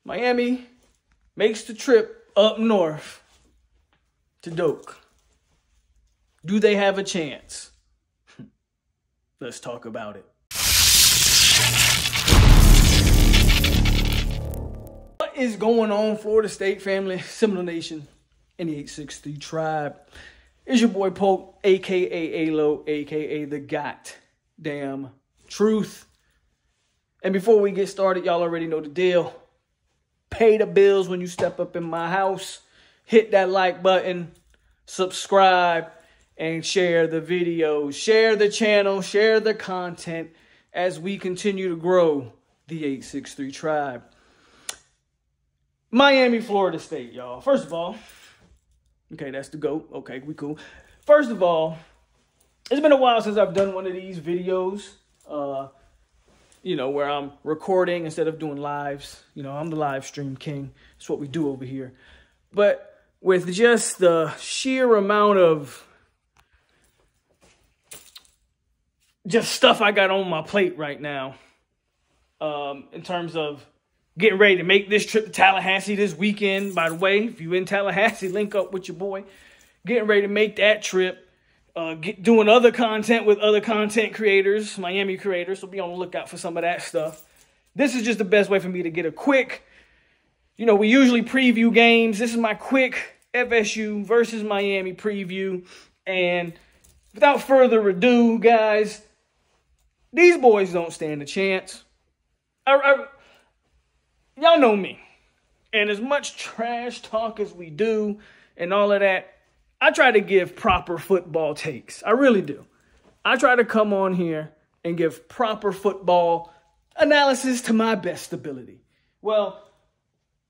Miami makes the trip up north to Doak. Do they have a chance? Let's talk about it. What is going on, Florida State family, Seminole Nation, and the 863 tribe? It's your boy POLK, a.k.a. a.k.a. the goddamn truth. And before we get started, y'all already know the deal. Pay the bills when you step up in my house. Hit that like button, subscribe, and share the videos. Share the channel, share the content as we continue to grow the 863 tribe. Miami, Florida State, y'all. First of all, okay, that's the GOAT. Okay, we cool. First of all, it's been a while since I've done one of these videos, where I'm recording instead of doing lives. I'm the live stream king. That's what we do over here. But with just the sheer amount of just stuff I got on my plate right now, in terms of getting ready to make this trip to Tallahassee this weekend. By the way, if you're in Tallahassee, link up with your boy. Getting ready to make that trip. Doing other content with other content creators, Miami creators. So be on the lookout for some of that stuff. This is just the best way for me to get a quick, we usually preview games. This is my quick FSU versus Miami preview. And without further ado, guys, these boys don't stand a chance. Y'all know me. And as much trash talk as we do and all of that, I try to give proper football takes. I really do. I try to come on here and give proper football analysis to my best ability. Well,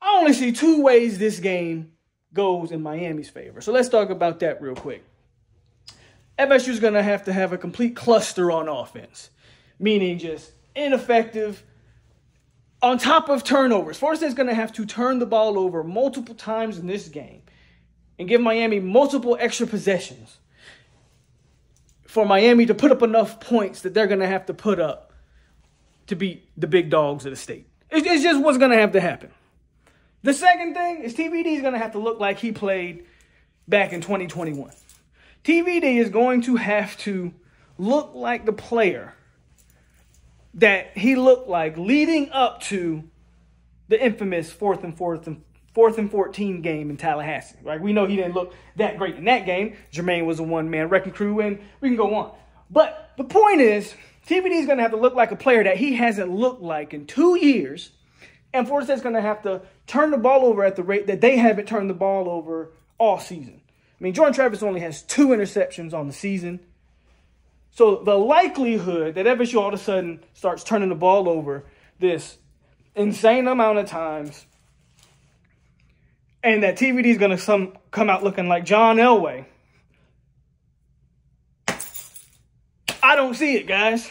I only see two ways this game goes in Miami's favor. So let's talk about that real quick. FSU is going to have a complete cluster on offense, meaning just ineffective on top of turnovers. Florida State's going to have to turn the ball over multiple times in this game and give Miami multiple extra possessions for Miami to put up enough points that they're going to have to put up to beat the big dogs of the state. It's just what's going to have to happen. The second thing is TVD is going to have to look like he played back in 2021. TVD is going to have to look like the player that he looked like leading up to the infamous 4th and 14 game in Tallahassee. Right? We know he didn't look that great in that game. Jermaine was a one-man wrecking crew, and we can go on. But the point is, TVD is going to have to look like a player that he hasn't looked like in 2 years, and Florida State's going to have to turn the ball over at the rate that they haven't turned the ball over all season. I mean, Jordan Travis only has 2 interceptions on the season. So the likelihood that FSU all of a sudden starts turning the ball over this insane amount of times and that TVD is going to come out looking like John Elway, I don't see it, guys.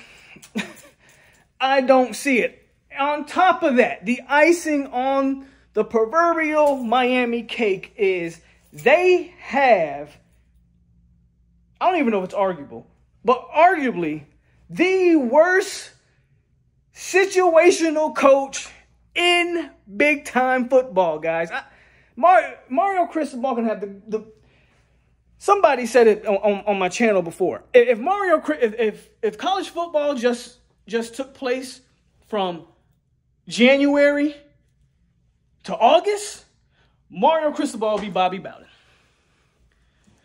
I don't see it. On top of that, the icing on the proverbial Miami cake is they have, I don't even know if it's arguable, but arguably the worst situational coach in big-time football, guys. Mario Cristobal can have the somebody said it on my channel before. If college football just took place from January to August, Mario Cristobal would be Bobby Bowden.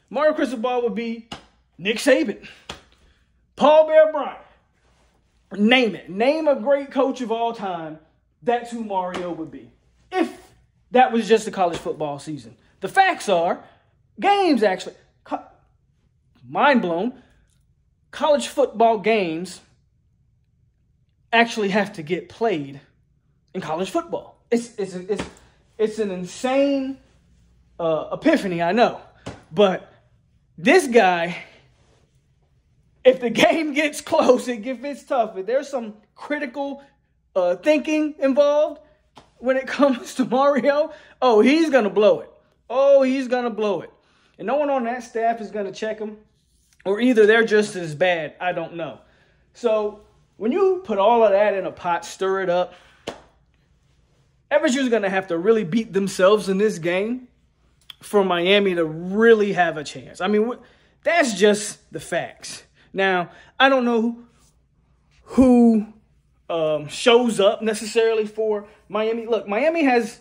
Mario Cristobal would be Nick Saban, Paul Bear Bryant. Name it. Name a great coach of all time. That's who Mario would be. If that was just the college football season. The facts are, games actually, mind blown, college football games actually have to get played in college football. It's an insane epiphany, I know. But this guy, if the game gets close, if it's tough, if there's some critical thinking involved when it comes to Mario, he's going to blow it. He's going to blow it. And no one on that staff is going to check him. Or either they're just as bad. I don't know. So when you put all of that in a pot, stir it up, FSU is going to have to really beat themselves in this game for Miami to really have a chance. I mean, that's just the facts. Now, I don't know who shows up necessarily for Miami. Look, Miami has,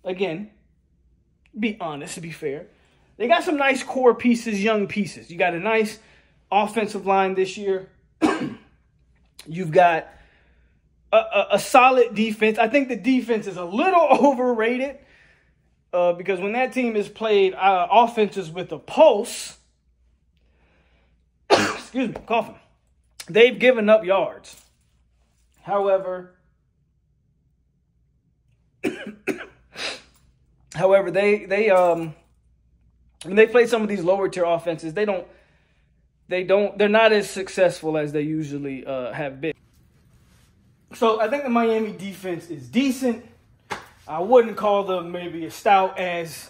again, be honest, to be fair, they got some nice core pieces, young pieces. You got a nice offensive line this year. You've got a solid defense. I think the defense is a little overrated because when that team has played offenses with a pulse, excuse me, coughing, they've given up yards. However, when they play some of these lower tier offenses, they're not as successful as they usually have been. So I think the Miami defense is decent. I wouldn't call them maybe as stout as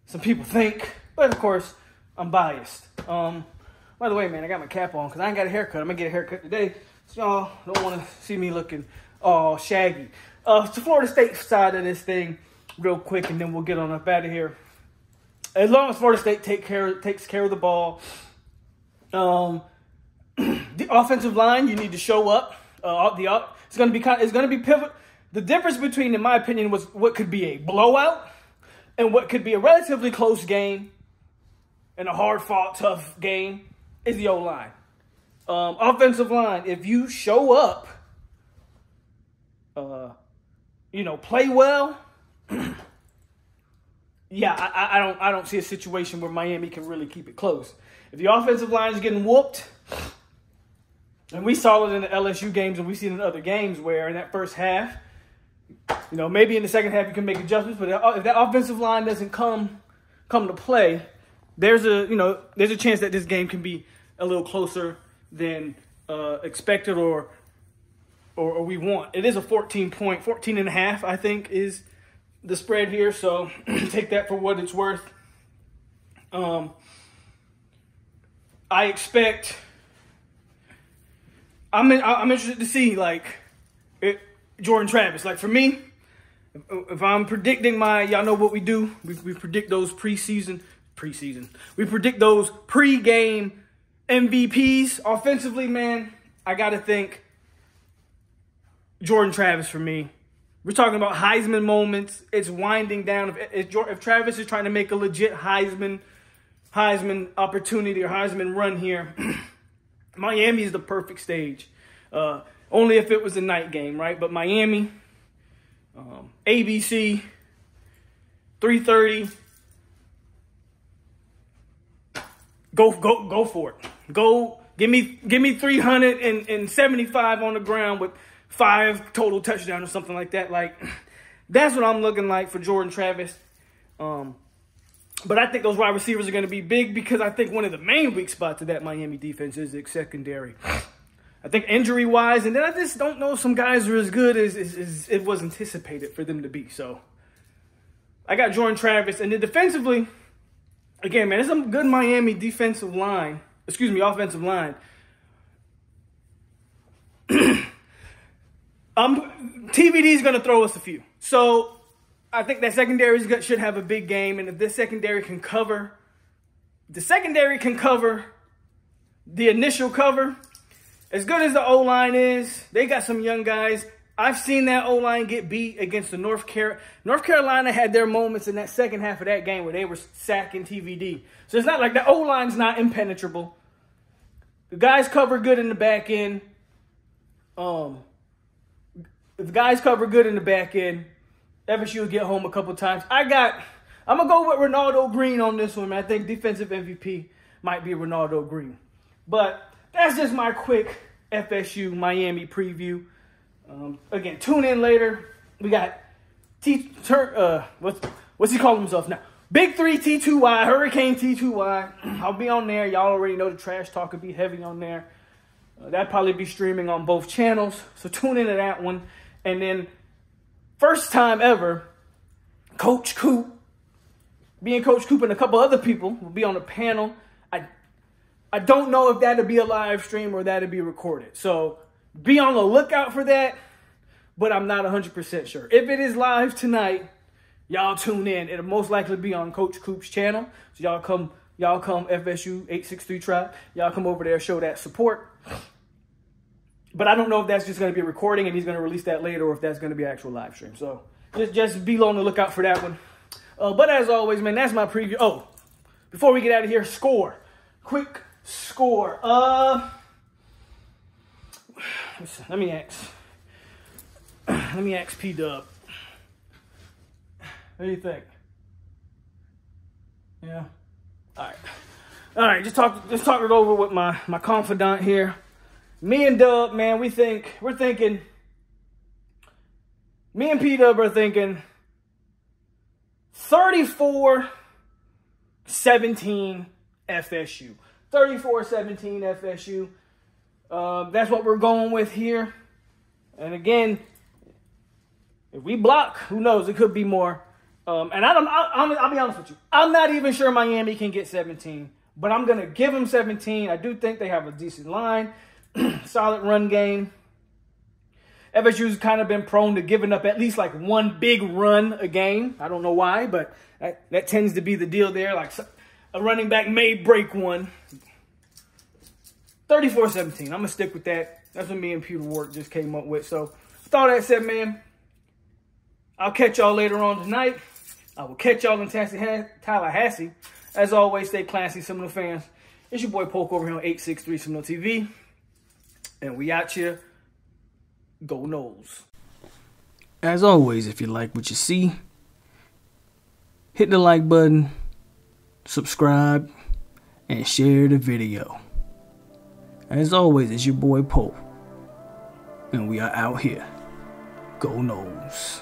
some people think, but of course I'm biased. By the way, man, I got my cap on because I ain't got a haircut. I'm gonna get a haircut today, so y'all don't want to see me looking all shaggy. To Florida State side of this thing, real quick, and then we'll get on up out of here. As long as Florida State takes care of the ball, the offensive line, you need to show up. It's going to be pivot. The difference between, in my opinion, was what could be a blowout and what could be a relatively close game and a hard-fought, tough game is the O-line. Offensive line, if you show up, play well. Yeah, I don't see a situation where Miami can really keep it close. If the offensive line is getting whooped, and we saw it in the LSU games and we've seen it in other games where in that first half, maybe in the second half you can make adjustments, but if that offensive line doesn't come to play, there's a chance that this game can be a little closer than expected or we want. It is a 14 and a half, I think, is the spread here, so take that for what it's worth. I expect. I'm interested to see Jordan Travis. Like for me, if I'm predicting y'all know what we do. We predict those preseason. We predict those pre-game MVPs offensively. Man, I gotta think Jordan Travis for me. We're talking about Heisman moments. It's winding down. If Travis is trying to make a legit Heisman opportunity or Heisman run here, Miami is the perfect stage. Only if it was a night game, right? But Miami, ABC, 3:30. Go for it. Go give me 375 on the ground with 5 total touchdowns or something like that. That's what I'm looking like for Jordan Travis. But I think those wide receivers are going to be big because I think one of the main weak spots of that Miami defense is its secondary. I think injury-wise, and then I just don't know if some guys are as good as it was anticipated for them to be. So I got Jordan Travis. And then defensively, again, man, there's some good Miami offensive line. TVD is going to throw us a few. So I think that secondary should have a big game. And if this secondary can cover the initial cover, as good as the O-line is, they got some young guys. I've seen that O-line get beat against the North Carolina had their moments in that second half of that game where they were sacking TVD. So it's not like the O-line's not impenetrable. The guys cover good in the back end. If the guys cover good in the back end, FSU will get home a couple times. I'm going to go with Ronaldo Green on this one, man. I think defensive MVP might be Ronaldo Green. But that's just my quick FSU Miami preview. Again, tune in later. We got what's he calling himself now? Big 3 T2Y, Hurricane T2Y. I'll be on there. Y'all already know the trash talk will be heavy on there. That'll probably be streaming on both channels. So tune into that one. And then first time ever, Coach Coop, me and Coach Coop and a couple other people will be on the panel. I don't know if that'll be a live stream or that'll be recorded. So be on the lookout for that. but I'm not 100% sure. If it is live tonight, y'all tune in. It'll most likely be on Coach Coop's channel. So y'all come FSU 863 Tribe. Y'all come over there, show that support. But I don't know if that's just going to be a recording and he's going to release that later, or if that's going to be an actual live stream. So just be on the lookout for that one. But as always, man, that's my preview. Oh, before we get out of here, score. Quick score. Let me ask P-Dub. What do you think? Yeah. All right. Just talk it over with my confidant here. Me and Dub, man, we're thinking. Me and P-Dub are thinking 34-17 FSU. 34-17 FSU. That's what we're going with here. And again, if we block, who knows? It could be more. And I'll be honest with you. I'm not even sure Miami can get 17, but I'm going to give them 17. I do think they have a decent line, solid run game. FSU's kind of been prone to giving up at least like one big run a game. I don't know why, but that tends to be the deal there. Like a running back may break one. 34-17. I'm going to stick with that. That's what me and Peter Ward just came up with. So with all that said, man, I'll catch y'all later on tonight. I will catch y'all in Tallahassee. As always, stay classy, Seminole fans. It's your boy Polk over here on 863 Seminole TV. And we out here. Go Noles. As always, if you like what you see, hit the like button, subscribe, and share the video. As always, it's your boy Polk. And we are out here. Go Noles.